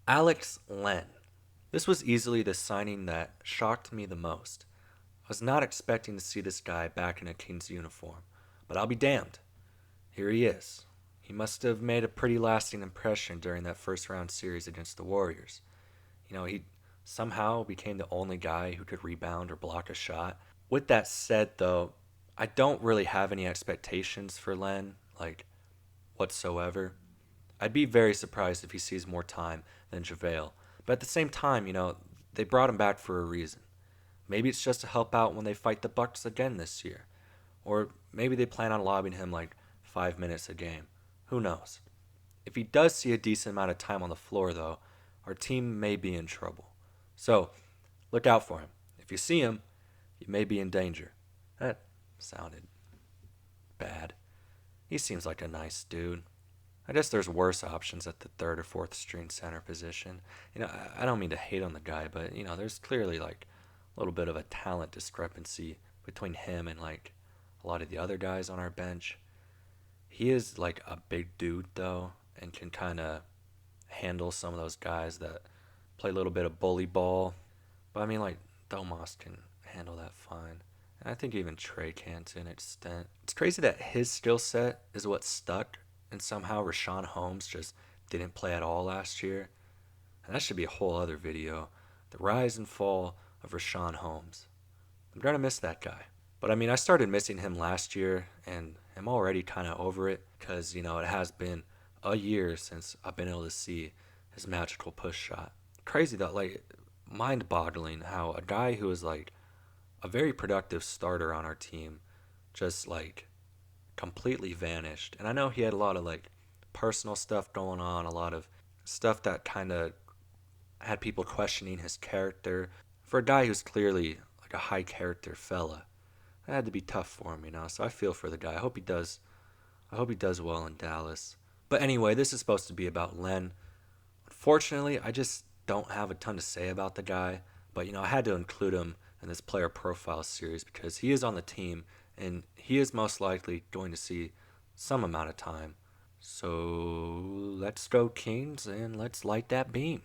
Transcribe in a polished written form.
Alex Len. This was easily the signing that shocked me the most. I was not expecting to see this guy back in a Kings uniform, but I'll be damned. Here he is. He must have made a pretty lasting impression during that first round series against the Warriors. He somehow became the only guy who could rebound or block a shot. With that said, though, I don't really have any expectations for Len, like, whatsoever. I'd be very surprised if he sees more time than JaVale. But at the same time, they brought him back for a reason. Maybe it's just to help out when they fight the Bucks again this year. Or maybe they plan on lobbing him like 5 minutes a game. Who knows? If he does see a decent amount of time on the floor, though, our team may be in trouble. So, look out for him. If you see him, you may be in danger. That sounded bad. He seems like a nice dude. I guess there's worse options at the third or fourth string center position. I don't mean to hate on the guy, but there's clearly like a little bit of a talent discrepancy between him and like a lot of the other guys on our bench. He is like a big dude though, and can kind of handle some of those guys that play a little bit of bully ball. But I mean, like Domas can handle that fine. And I think even Trey can to an extent. It's crazy that his skill set is what stuck, and somehow Rashawn Holmes just didn't play at all last year. And that should be a whole other video. The rise and fall of Rashawn Holmes. I'm gonna miss that guy. But I mean, I started missing him last year, and I'm already kind of over it because, it has been a year since I've been able to see his magical push shot. Crazy that, like, mind boggling how a guy who is like a very productive starter on our team just like completely vanished. And I know he had a lot of like personal stuff going on, a lot of stuff that kind of had people questioning his character. For a guy who's clearly like a high character fella, that had to be tough for him. So I feel for the guy. I hope he does. I hope he does well in Dallas. But anyway, this is supposed to be about Len. Unfortunately, I just don't have a ton to say about the guy. But I had to include him in this player profile series because he is on the team and he is most likely going to see some amount of time. So let's go Kings and let's light that beam.